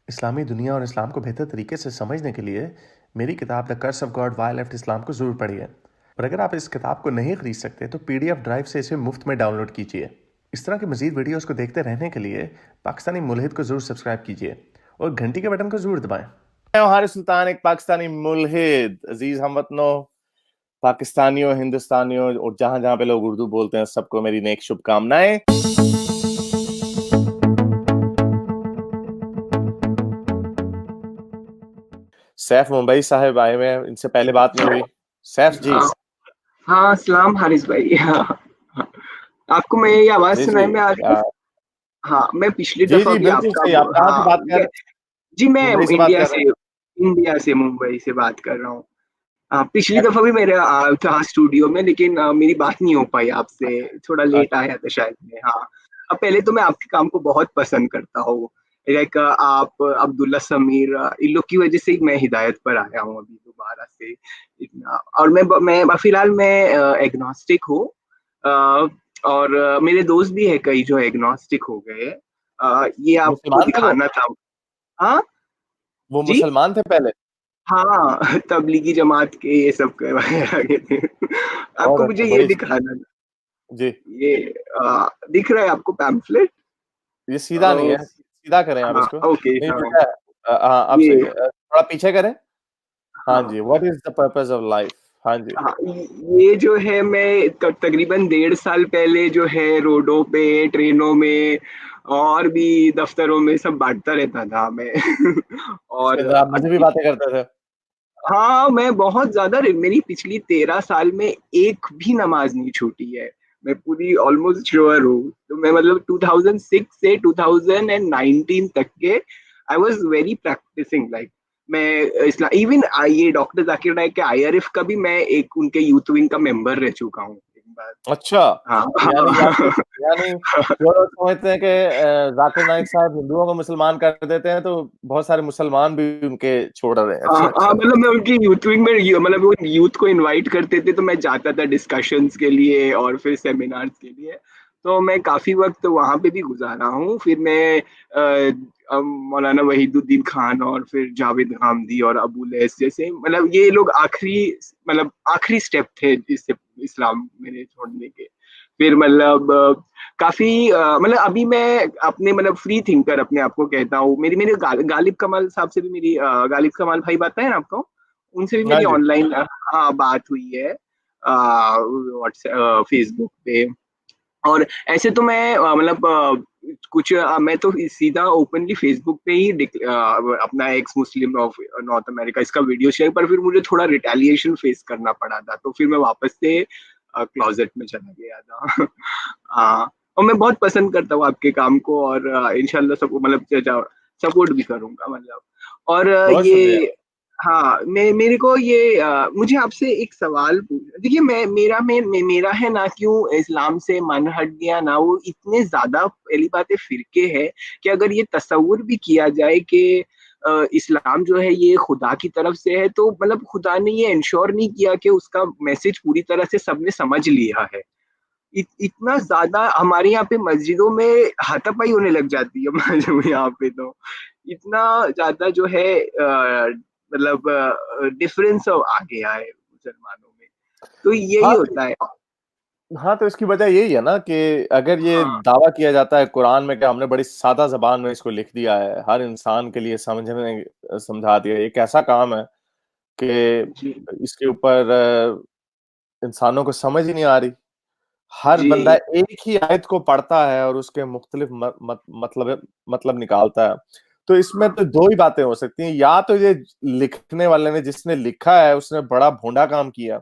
इस्लामी दुनिया और इस्लाम को बेहतर तरीके से समझने के लिए मेरी किताब the curse of God why left Islam को ज़रूर पढ़िए। और अगर आप इस किताब को नहीं खरीद सकते तो पीडीएफ ड्राइव से इसे मुफ्त में डाउनलोड कीजिए। इस तरह के मजीद वीडियोस को देखते रहने के लिए पाकिस्तानी मुल्हिद को ज़रूर सब्सक्राइब कीजिए और घंटी के बटन को ज़रूर दबाएं। मैं हारिस सुल्तान, एक पाकिस्तानी मुल्हिद। अजीज हमवतनों, पाकिस्तानियों, हिंदुस्तानियों और जहां जहां पे लोग उर्दू बोलते हैं, सबको मेरी नेक शुभकामनाएं। सैफ मुंबई साहब आए हुए हैं, इनसे पहले बात नहीं हुई। सैफ जी। हाँ, सलाम हारिस भाई। हाँ, हाँ। आपको मेरी आवाज जी जी। सुनाई में आ रही है? हाँ, मैं पिछली जी दफा जी, भी बिल्कुल आपका सही। आप कहाँ से हाँ बात कर रहे जी, हैं? मैं मुंबई से बात इंडिया कर रहे से हैं? मुंबई से बात कर रहा हूँ। हाँ, पिछली दफा भी मेरा था स्टूडियो में, लेकिन मेरी बात नहीं हो पाई आपसे। थोड़ा लेट आया था शायद मैं। हाँ, अब पहले तो मैं आपके काम को बहुत पसंद करता हूँ। लाइक आप अब्दुल्ला समीर, इन लोग की वजह से ही मैं हिदायत पर आया हूँ अभी दोबारा से। इतना और मैं फिलहाल मैं एग्नोस्टिक हूँ। और मेरे दोस्त भी है कई जो एग्नोस्टिक हो गए। ये आपको मुसलमान थे वो? दिखाना था। हाँ वो जी। मुसलमान थे पहले? हाँ, तबलीगी जमात के ये सब वगैरह के थे। और आपको मुझे अच्छा, ये बड़ी दिखाना था। जी। ये दिख रहा है आपको पैम्फलेट? ये सीधा नहीं है, सीधा करें आप हाँ, इसको। ओके। नहीं, हाँ, उल्टा है। हाँ, अब ये सही है। थोड़ा पीछे करें। हाँ हाँ, जी, what is the purpose of life. हाँ जी। हाँ, ये जो है मैं तकरीबन 1.5 साल पहले जो है रोडों पे, ट्रेनों में और भी दफ्तरों में सब बांटता रहता था मैं। इसके और अंदर आप मजहबी बातें करते थे? हाँ, मैं बहुत ज़्यादा मेरी पिछली 13 साल में एक भी नमाज़ नहीं छूटी है। मैं पूरी ऑलमोस्ट श्योर हूँ। तो मैं मतलब 2006 से 2019 तक के I was very practising. Like मैं इस्ला इवन ये डॉक्टर ज़ाकिर नाइक के आईआरएफ का भी मैं एक उनके यूथ विंग का मेंबर रह चुका हूँ एक बार। अच्छा। हाँ, यानी या तो हाँ। यानी जो लोग समझते हैं कि जाकिर नाइक साहब हिंदुओं को मुसलमान कर देते हैं, तो बहुत सारे मुसलमान भी उनके छोड़ रहे हैं। हाँ, अच्छा हाँ, अच्छा। मतलब मैं उनकी यूथ विंग में मतलब वो यूथ को इनवाइट करते थे तो मैं जाता था डिस्कशंस के लिए और फिर सेमिनार्स के लिए। तो मैं काफी वक्त वहां पे भी गुजारा हूँ। फिर मैं मौलाना वहीदुद्दीन खान और फिर जावेद हामदी और अबू लैस जैसे, मतलब ये लोग आखिरी स्टेप थे इससे इस्लाम मेरे छोड़ने के। फिर मतलब काफी मतलब अभी मैं अपने मतलब फ्री थिंकर अपने आप को कहता हूँ। मेरी मेरे गालिब कमाल साहब से भी मेरी गालिब कमाल भाई बात है ना आपको, उनसे भी हाँ मेरी जी। ऑनलाइन हाँ बात हुई है व्हाट्सएप फेसबुक पे। और ऐसे तो मैं मतलब कुछ मैं तो सीधा ओपनली फेसबुक पे ही अपना x Muslim of north America इसका वीडियो शेयर, पर फिर मुझे थोड़ा रिटेलिएशन फेस करना पड़ा था तो फिर मैं वापस से क्लोजेट में चला गया था। हाँ, और मैं बहुत पसंद करता हूँ आपके काम को और इंशाल्लाह सबको मतलब सपोर्ट भी करूंगा मतलब। और बहुत शुक्रिया। ये हाँ, मैं मेरे को ये मुझे आपसे एक सवाल पूछ, देखिए मैं मेरा है ना, क्यों इस्लाम से मन हट गया ना, वो इतने ज्यादा पहली बात है फिरके है कि अगर ये तस्वुर भी किया जाए कि इस्लाम जो है ये खुदा की तरफ से है, तो मतलब खुदा ने ये इंश्योर नहीं किया कि उसका मैसेज पूरी तरह से सबने समझ लिया है। इतना ज्यादा हमारे यहाँ पे मस्जिदों में हाथापाई होने लग जाती है। यहाँ पे तो इतना ज्यादा जो है मतलब डिफरेंस आ गया है मुसलमानों में। तो यही हाँ होता है। हाँ, तो इसकी वजह यही है ना कि अगर ये हाँ दावा किया जाता है कुरान में कि हमने बड़ी सादा जबान में इसको लिख दिया है, हर इंसान के लिए समझने समझा दिया, एक ऐसा काम है कि जी, इसके ऊपर इंसानों को समझ ही नहीं आ रही। हर जी, बंदा एक ही आयत को पढ़ता है और उसके मुख्तलिफ मतलब निकालता है। तो इसमें हाँ, तो दो ही बातें हो सकती हैं, या तो ये लिखने वाले ने, जिसने लिखा है, उसने बड़ा भोंडा काम किया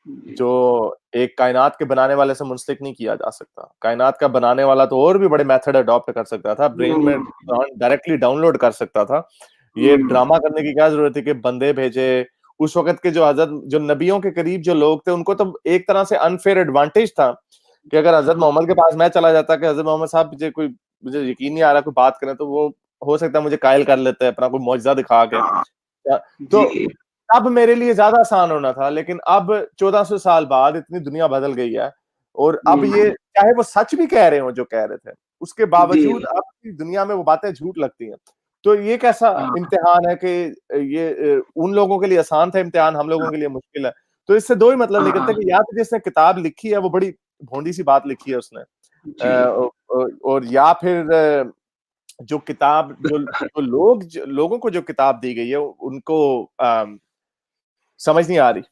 जी, जो एक कायनात के बनाने वाले से मुंसलिक नहीं किया जा सकता। कायनात का बनाने वाला तो और भी बड़े मेथड अडॉप्ट कर सकता था, ब्रेन में हम्म, डायरेक्टली डाउनलोड कर सकता था। ये हम्म, ड्रामा करने की क्या जरूरत थी कि बंदे भेजे? उस वक्त के जो हजरत, जो नबियों के करीब जो लोग थे, उनको तो एक तरह से अनफेयर एडवांटेज था कि अगर हजरत हाँ, मोहम्मद के पास मैं चला जाता कि हजरत मोहम्मद साहब मुझे यकीन नहीं आ रहा, कोई बात करें, तो वो हो सकता है मुझे कायल कर लेते हैं अपना कोई मौजजा दिखा के। हाँ, तो जी, तब मेरे लिए ज्यादा आसान होना था, लेकिन अब 1400 साल बाद इतनी दुनिया बदल गई है, और अब ये हम्म, चाहे वो सच भी कह रहे हो जो कह रहे थे, उसके जी, बावजूद अब की दुनिया में वो बातें झूठ लगती हैं। तो ये कैसा हाँ इम्तिहान है कि ये उन लोगों के लिए आसान था इम्तिहान, हम लोगों के लिए मुश्किल है। तो इससे दो ही मतलब हाँ निकलते हाँ, हैं कि या तो जिसने किताब लिखी है वो बड़ी भोंडी सी बात लिखी है उसने, जी। और या फिर जो किताब जो लोगों को जो किताब दी गई है उनको समझ नहीं आ रही।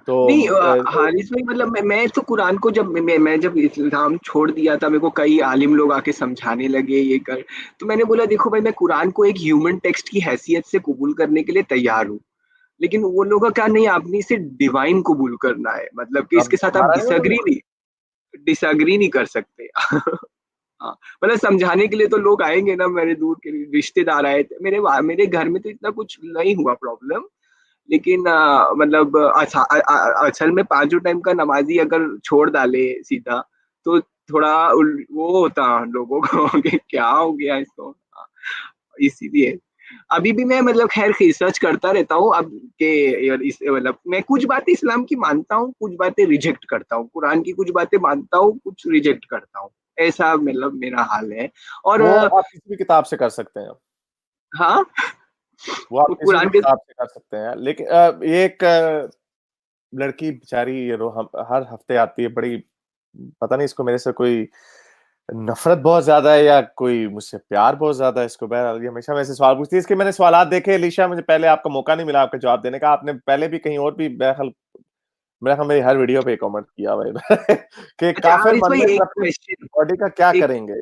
तो नहीं हारिस भाई, मतलब मैं तो कुरान को जब मैं जब इस्लाम छोड़ दिया था, मेरे को कई आलिम लोग आके समझाने लगे ये कर, तो मैंने बोला देखो भाई, मैं कुरान को एक ह्यूमन टेक्स्ट की हैसियत से कबूल करने के लिए तैयार हूँ, लेकिन वो लोगों का क्या, नहीं आपने इसे डिवाइन कबूल करना है, मतलब कि हम इसके साथ आप हमारा नहीं डिसएग्री मानेंगे। नहीं डिसएग्री नहीं कर सकते। हाँ, मतलब समझाने के लिए तो लोग आएंगे ना, मेरे दूर के रिश्तेदार आए थे, मेरे घर में तो इतना कुछ नहीं हुआ प्रॉब्लम, लेकिन मतलब असल में पांचों टाइम का नमाज़ी अगर छोड़ डाले सीधा, तो थोड़ा वो होता लोगों को कि क्या हो गया इसको। इसीलिए अभी भी मैं मतलब खैर रिसर्च करता रहता हूँ अब के यार, इस मतलब मैं कुछ बातें इस्लाम की मानता हूँ, कुछ बातें रिजेक्ट करता हूँ, कुरान की कुछ बातें मानता हूँ, कुछ रिजेक्ट करता हूँ, ऐसा मतलब मेरा हाल है। और वो आप किसी भी किताब से कर सकते हैं, हाँ, वो आप वो किसी भी कुरान के किताब से कर सकते हैं, लेकिन ये एक लड़की बेचारी ये हर हफ्ते आती है, बड़ी पता नहीं इसको मेरे से कोई नफरत बहुत ज्यादा है या कोई मुझसे प्यार बहुत ज्यादा है इसको। बहरहाल ये हमेशा मेरे से सवाल पूछती है। इसके मैंने सवालात देखे एलिशा, मुझे पहले आपका मौका नहीं मिला आपका जवाब देने का, आपने पहले भी कहीं और भी बहरहाल मेरा ख्याल मेरी हर वीडियो पे कमेंट किया भाई कि अच्छा काफिर हारिस भाई, मरने एक पर अपनी क्वेश्चन, बॉडी का क्या एक, करेंगे।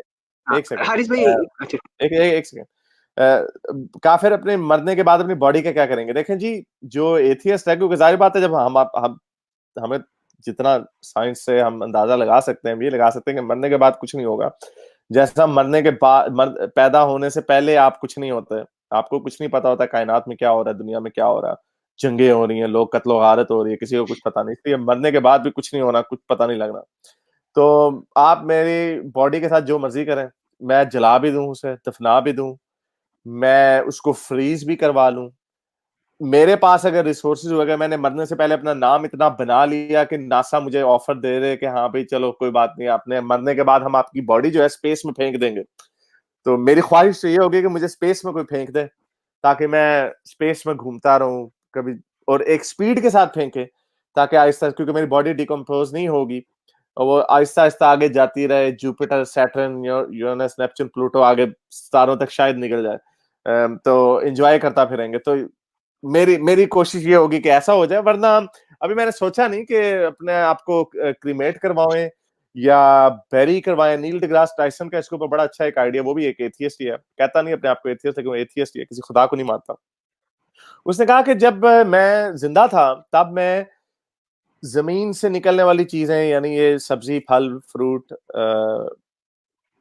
हाँ एक सेकंड, हारिस भाई, अच्छा, एक सेकंड, काफिर अपने मरने के बाद अपनी बॉडी का क्या करेंगे। देखें जी, जो एथियस्ट है, क्योंकि जाहिर बात है जब हम हमें जितना साइंस से हम अंदाजा लगा सकते हैं, हम ये लगा सकते हैं कि मरने के बाद कुछ नहीं होगा। जैसा मरने के बाद पैदा होने से पहले आप कुछ नहीं होते, आपको कुछ नहीं पता होता कायनात में क्या हो रहा है, दुनिया में क्या हो रहा है, जंगें हो रही हैं, लोग कत्लो गारत हो रही है, किसी को कुछ पता नहीं, इसलिए मरने के बाद भी कुछ नहीं होना, कुछ पता नहीं लगना। तो आप मेरी बॉडी के साथ जो मर्जी करें, मैं जला भी दूं, उसे दफना भी दूं, मैं उसको फ्रीज भी करवा लूं, मेरे पास अगर रिसोर्सेज हो गए, मैंने मरने से पहले अपना नाम इतना बना लिया कि नासा मुझे ऑफर दे रहे कि हाँ भाई चलो कोई बात नहीं, आपने मरने के बाद हम आपकी बॉडी जो है स्पेस में फेंक देंगे, तो मेरी ख्वाहिश तो ये होगी कि मुझे स्पेस में कोई फेंक दे, ताकि मैं स्पेस में घूमता रहूं कभी, और एक स्पीड के साथ फेंके, ताकि आहिस्ता, क्योंकि मेरी बॉडी डिकम्पोज नहीं होगी, और वो आहिस्ता आहिस्ता आगे जाती रहे, Jupiter, Saturn, Uranus, Neptune, Pluto, आगे तारों तक शायद निकल जाए, तो एंजॉय करता फिरेंगे। तो मेरी मेरी कोशिश ये होगी कि ऐसा हो जाए, वरना अभी मैंने सोचा नहीं कि अपने आप को क्रीमेट करवाएं या बेरी करवाएं। नील डिग्रास टाइसन का इसके ऊपर बड़ा अच्छा एक आइडिया, वो भी एक एथियस्ट ही है, कहता नहीं अपने आप को एथियस्ट है, क्यों एथियस्ट ही है, किसी खुदा को नहीं मानता। उसने कहा कि जब मैं जिंदा था तब मैं जमीन से निकलने वाली चीजें, यानी ये सब्जी, फल, फ्रूट,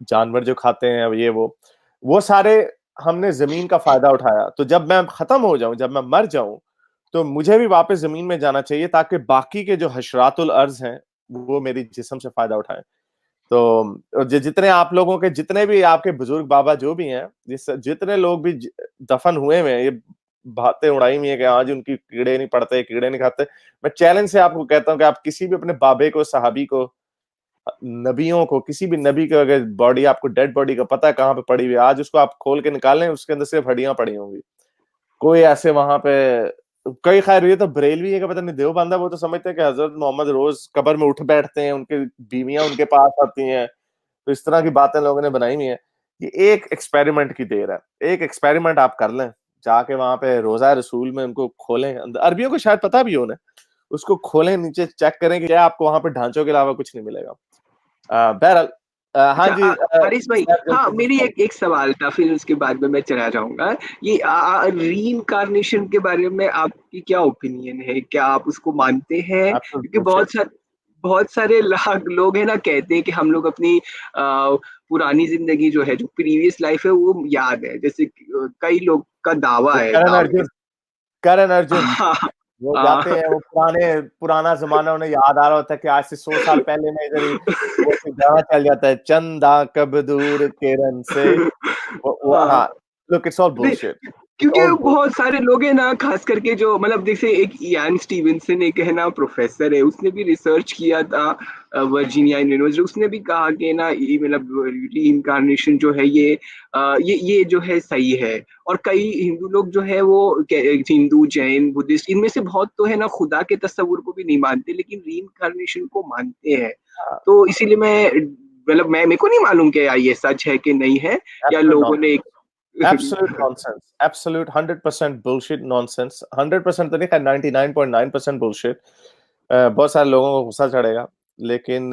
जानवर जो खाते हैं, अब ये वो सारे हमने जमीन का फायदा उठाया। तो जब मैं खत्म हो जाऊं, जब मैं मर जाऊं, तो मुझे भी वापस जमीन में जाना चाहिए, ताकि बाकी के जो हशरातुल अर्ज हैं वो मेरी जिस्म से फायदा उठाएं। तो जितने आप लोगों के, जितने भी आपके बुजुर्ग बाबा जो भी हैं, जितने लोग भी दफन हुए हैं, ये बातें उड़ाई हुई है कि आज उनकी कीड़े नहीं पड़ते, कीड़े नहीं खाते, मैं चैलेंज से आपको कहता हूं कि आप किसी भी अपने बाबे को, सहाबी को, नबियों को, किसी भी नबी का अगर बॉडी, आपको डेड बॉडी का पता है कहाँ पे पड़ी हुई है, आज उसको आप खोल के निकालें, उसके अंदर सिर्फ हड्डियां पड़ी होंगी। कोई ऐसे वहां पे, कई, खैर ये तो बरेलवी है कि पता नहीं देवबंद है, वो तो समझते हैं कि हजरत मोहम्मद रोज कब्र में उठ बैठते हैं, उनके बीवियां उनके पास आती हैं, तो इस तरह की बातें लोगों ने बनाई हुई हैं। ये एक एक्सपेरिमेंट की देर है, एक एक्सपेरिमेंट आप कर लें, जाके वहां पे रोजा रसूल में उनको खोलें, अंदर अरबियों को शायद पता भी हो ना, उसको खोलें, नीचे चेक करें कि क्या आपको वहां पे ढांचों के अलावा कुछ नहीं मिलेगा। बहरहाल, हाँ अच्छा जी, हारिस भाई, सैर हाँ जल्दी मेरी से। एक एक सवाल था, फिर उसके बाद में मैं चला जाऊंगा। ये रीइंकार्नेशन के बारे में आपकी क्या ओपिनियन है, क्या आप उसको मानते हैं? एब्सोल्यूट क्योंकि बुलशिट। बहुत सारे लोग हैं ना, कहते हैं कि हम लोग अपनी पुरानी जिंदगी जो है, जो प्रीवियस लाइफ है वो याद है, जैसे कई लोग का दावा वो है, करण दावा अर्जुन, करण अर्जुन, हाँ वो जाते हाँ हैं, वो पुराना जमाना उन्हें याद आ रहा होता है कि आज से 100 साल पहले मैं इधर ही, वो फिर गाना चल जाता है, चंदा कब दूर किरण से, वो हाँ, हाँ, लुक इट्स ऑल नहीं, बुलशिट। क्योंकि ऑल गुड। बहुत सारे लोग हैं ना, खास करके जो मतलब जैसे एक इयान स्टीवेंसन एक है ना, प्रोफेसर है, उसने भी रिसर्च किया था वर्जीनिया यूनिवर्सिटी। उसने भी कहा कि ना ये मतलब रीइंकार्नेशन जो है ये जो है सही है। और कई हिंदू लोग जो है वो हिंदू, जैन, बुद्धिस्ट, इनमें से बहुत तो है ना खुदा के तस्वुर को भी नहीं मानते, लेकिन रीइंकार्नेशन को मानते हैं। तो इसीलिए मैं मतलब मैं मेरे को नहीं मालूम कि ये सच है कि नहीं है, या लोगों ने absolute nonsense, absolute 100% bullshit nonsense, 100% तो नहीं, खैर 99.9% बुलशिट। बहुत सारे लोगों को गुस्सा चढ़ेगा, लेकिन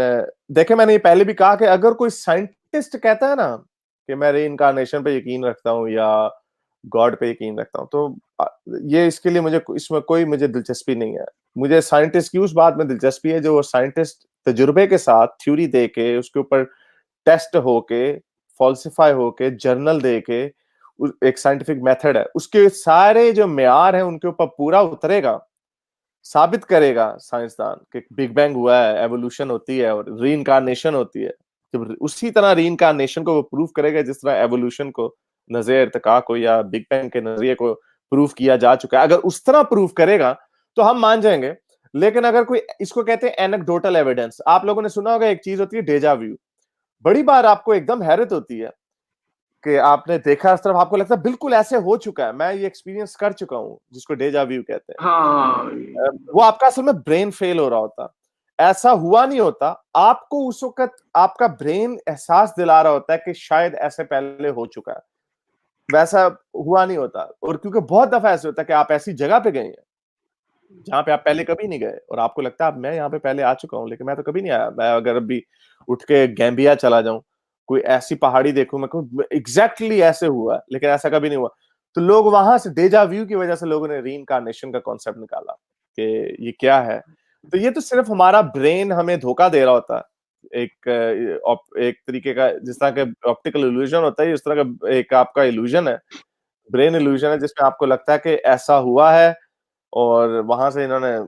देखे मैंने ये पहले भी कहा कि अगर कोई साइंटिस्ट कहता है ना कि मैं री पे यकीन रखता हूँ या गॉड पे यकीन रखता हूँ, तो ये इसके लिए मुझे इसमें कोई मुझे दिलचस्पी नहीं है। मुझे साइंटिस्ट की उस बात में दिलचस्पी है जो वो साइंटिस्ट तजुर्बे के साथ थ्योरी दे के उसके ऊपर टेस्ट होके फॉल्सिफाई होके जर्नल दे के एक साइंटिफिक मेथड है, उसके सारे जो मेयार है उनके ऊपर पूरा उतरेगा, साबित करेगा साइंसदान कि बिग बैंग हुआ है, एवोल्यूशन होती है और रीइंकार्नेशन होती है। जब उसी तरह रीइंकार्नेशन को वो प्रूव करेगा जिस तरह एवोल्यूशन को, नज़रिए इर्तिका को या बिग बैंग के नजरिए को प्रूव किया जा चुका है, अगर उस तरह प्रूव करेगा तो हम मान जाएंगे। लेकिन अगर कोई, इसको कहते हैं एनेक्डोटल एविडेंस, आप लोगों ने सुना होगा एक चीज होती है डेजा व्यू। बड़ी बार आपको एकदम हैरत होती है कि आपने देखा इस तरफ, आपको लगता है बिल्कुल ऐसे हो चुका है, मैं ये एक्सपीरियंस कर चुका हूं, जिसको डेजा व्यू कहते हैं। हाँ। वो आपका असल में ब्रेन फेल हो रहा होता, ऐसा हुआ नहीं होता, आपको उस वक्त आपका ब्रेन एहसास दिला रहा होता है कि शायद ऐसे पहले हो चुका है, वैसा हुआ नहीं होता। और क्योंकि बहुत दफा ऐसे होता है कि आप ऐसी जगह पे गए हैं जहां पे आप पहले कभी नहीं गए और आपको लगता है मैं यहाँ पे पहले आ चुका हूँ, लेकिन मैं तो कभी नहीं आया। मैं अगर अभी उठ के गैम्बिया चला जाऊं, कोई ऐसी पहाड़ी देखूं, मैं कहूँ एग्जैक्टली ऐसे हुआ है, लेकिन ऐसा कभी नहीं हुआ। तो लोग वहां से डेजा व्यू की वजह से लोगों ने रीइंकार्नेशन का कॉन्सेप्ट निकाला कि ये क्या है। तो ये तो सिर्फ हमारा ब्रेन हमें धोखा दे रहा होता है, एक तरीके का, जिस तरह का ऑप्टिकल इल्यूजन होता है, इस तरह का एक आपका इल्यूजन है, ब्रेन इल्यूजन है, जिसमें आपको लगता है कि ऐसा हुआ है और वहां से इन्होंने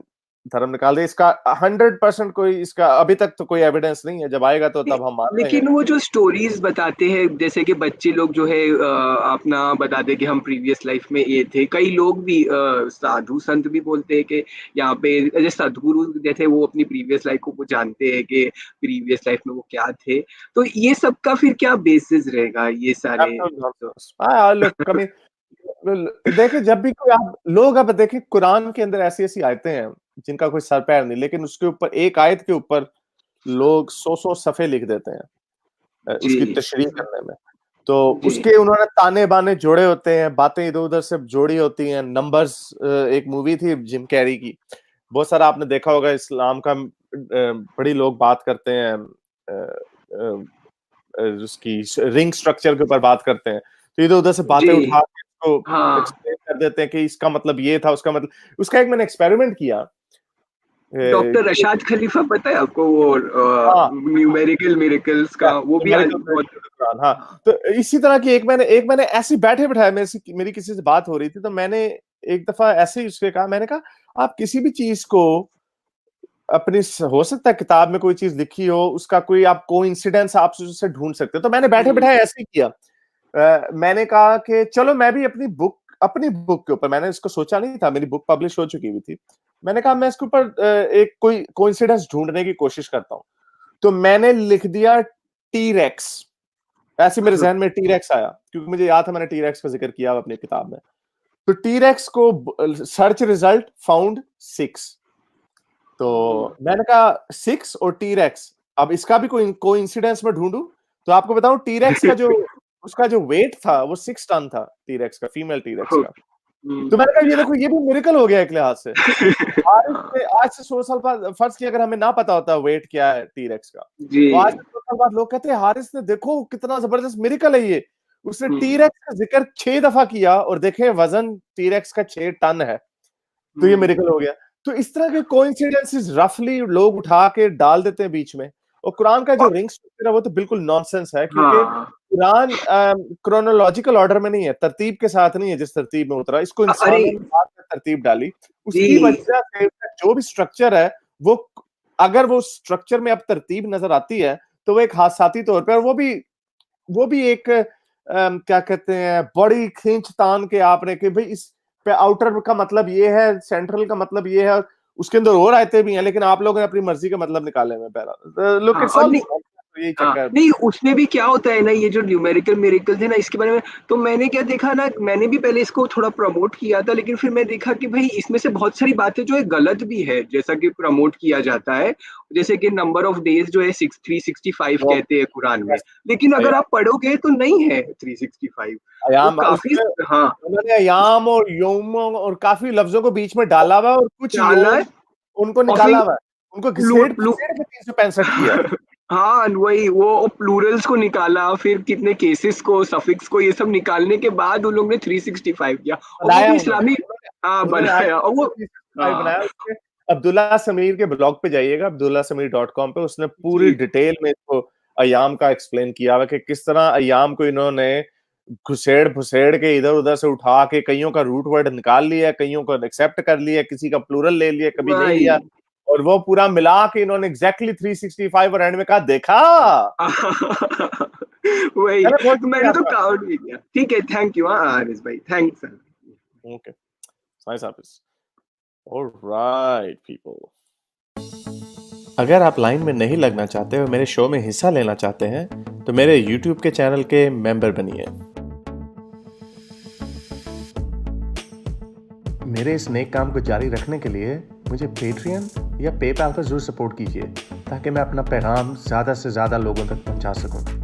धर्म निकाल दिया। इसका 100% कोई, इसका अभी तक तो कोई एविडेंस नहीं है, जब आएगा तो तब हम मान लेंगे। लेकिन वो जो स्टोरीज बताते हैं, जैसे कि बच्चे लोग जो है अपना बताते कि हम प्रीवियस लाइफ में ये थे। कई लोग भी साधु संत भी बोलते हैं कि यहाँ पे जैसे सदगुरु जैसे वो अपनी प्रीवियस लाइफ को वो जानते हैं कि प्रीवियस लाइफ में वो क्या थे। तो ये सब का फिर क्या बेसिस रहेगा, ये सारे Absolute जो nonsense। हाँ, look, कमी देखिए, जब भी कोई आप लोग, अब देखिए कुरान के अंदर ऐसी ऐसी आयतें हैं जिनका कोई सर पैर नहीं, लेकिन उसके ऊपर एक आयत के ऊपर लोग 100 सफ़े लिख देते हैं जी उसकी तशरीह करने में। तो जी उसके उन्होंने ताने बाने जोड़े होते हैं, बातें इधर उधर से जोड़ी होती हैं। नंबर्स, एक मूवी थी जिम कैरी की, बहुत सारा आपने देखा होगा, इस्लाम का बड़ी लोग बात करते हैं उसकी रिंग स्ट्रक्चर के ऊपर बात करते हैं, तो इधर उधर से जी। बातें उठा के उसको हाँ, एक्सप्लेन कर देते हैं कि इसका मतलब ये था, उसका मतलब, उसका एक मैंने एक्सपेरिमेंट किया डॉक्टर कि रशाद खलीफा पता है आपको, वो हाँ, न्यूमेरिकल मिरेकल्स का वो भी आज न्यूमेरिकल बहुत। थ्योरी ऑफ द कुरान, हाँ। तो इसी तरह की एक मैंने ऐसी बैठे बिठाए, मेरी किसी से बात हो रही थी, तो मैंने एक दफा ऐसे ही उसके कहा, मैंने कहा आप किसी भी चीज को अपनी हो सकता है किताब में कोई चीज लिखी हो, उसका कोई आप कोइंसिडेंस आप उससे ढूंढ सकते हो। तो मैंने बैठे हम्म, बिठाए ऐसे ही किया। मैंने कहा कि चलो मैं भी अपनी बुक के ऊपर, मैंने इसको सोचा नहीं था, मेरी बुक पब्लिश हो चुकी हुई थी। मैंने कहा मैं इसके ऊपर एक कोई कोइंसिडेंस ढूंढने की कोशिश करता हूँ। तो मैंने लिख दिया टी रेक्स। ऐसे मेरे जहन में टी रेक्स आया, क्योंकि मुझे याद था मैंने टी रेक्स का जिक्र किया अपनी किताब में। तो टी रेक्स को सर्च रिजल्ट फाउंड 6। तो मैंने कहा 6 और टी रेक्स, अब इसका भी कोई कोइंसिडेंस में ढूंढूं। तो आपको बताऊं, टी रेक्स का जो उसका जो वेट था वो 6 टन था, टी रेक्स का, फीमेल टी रेक्स का। तो मैंने कहा ये देखो, ये भी मिरेकल हो गया एक लिहाज से। आज से 100 साल बाद फर्ज किया, अगर हमें ना पता होता वेट क्या है टी रेक्स का, जी। तो आज से 100 साल बाद लोग कहते हैं हारिस ने देखो कितना जबरदस्त मिरेकल है ये, उसने टी हम्म, रेक्स का जिक्र 6 दफा किया और देखे वजन टी रेक्स का 6 टन है, तो ये हम्म, मिरेकल हो गया। तो इस तरह के कोइंसिडेंसेस रफली लोग उठा के डाल देते हैं बीच में। और कुरान का जो और रिंग स्ट्रक्चर है वो तो बिल्कुल नॉनसेंस है, क्योंकि हाँ, कुरान क्रोनोलॉजिकल ऑर्डर में नहीं है, तरतीब के साथ नहीं है जिस तरतीब में उतरा, इसको अरे इंसानों ने बाद में तरतीब डाली। उसकी जी। वजह से जो भी स्ट्रक्चर है वो, अगर वो स्ट्रक्चर में अब तरतीब नजर आती है तो वो एक हादसाती तौर पर, वो भी एक क्या कहते हैं, बड़ी खींच तान के आपने कि भाई इस पे आउटर का मतलब ये है, सेंट्रल का मतलब ये है, उसके अंदर और आयतें भी हैं, लेकिन आप लोगों ने अपनी मर्जी के मतलब निकाले हुए पहला लुक हाँ इट्स और ऑल नहीं, यही हाँ चक्कर। नहीं, उसमें भी क्या होता है ना, ये जो न्यूमेरिकल मिरेकल्स है ना, इसके बारे में तो मैंने क्या देखा ना, मैंने भी पहले इसको थोड़ा प्रमोट किया था, लेकिन फिर मैं देखा कि भाई इसमें से बहुत सारी बातें जो है गलत भी है, जैसा कि प्रमोट किया जाता है। जैसे कि नंबर ऑफ डेज जो है 365 वो कहते हैं कुरान में, लेकिन अगर आप पढ़ोगे तो नहीं है 365, वो अयाम काफी। उसमें हाँ, उन्होंने अयाम और यौम और काफी लफ्जों को बीच में डाला हुआ है, और कुछ डाला यौम है उनको और निकाला फिर हुआ है, उनको प्लू, घिसेड़ प्लू, घिसेड़ के 365 किया है। हाँ वही, वो प्लूरल्स को निकाला, फिर कितने केसेस को, सफिक्स को, ये सब निकालने के बाद उन लोग ने 365 किया, और वो बनाया भी उन्होंने इस्लामिक। उन्होंने हाँ उन्होंने आज बनाया, और वो, 365 हाँ बनाया उसके। अब्दुल्ला समीर के ब्लॉग पे जाइएगा, abdullasamir.com पे, उसने पूरी जी, डिटेल में इसको अयाम का एक्सप्लेन किया हुआ कि किस तरह अयाम को इन्होंने घुसेड़ फुसेड़ के इधर उधर से उठा के कईयों का रूट वर्ड निकाल लिया, कईयों को एक्सेप्ट कर लिया, किसी का प्लूरल ले लिया, कभी नहीं वही। लिया, और वो पूरा मिला के इन्होंने एग्जैक्टली 365 और एंड में कहा देखा। वही, चलो बहुत तो शुक्रिया मैंने तो आपका। काउंट भी किया। ठीक है, थैंक यू, हाँ आरिस भाई, thanks sir. Okay, nice office. Alright people, अगर आप लाइन में नहीं लगना चाहते और मेरे शो में हिस्सा लेना चाहते हैं तो मेरे YouTube के चैनल के मेंबर बनिए। मेरे इस नेक काम को जारी रखने के लिए मुझे पेट्रियन या पेपैल पर जरूर सपोर्ट कीजिए, ताकि मैं अपना पैगाम ज़्यादा से ज़्यादा लोगों तक पहुंचा सकूं।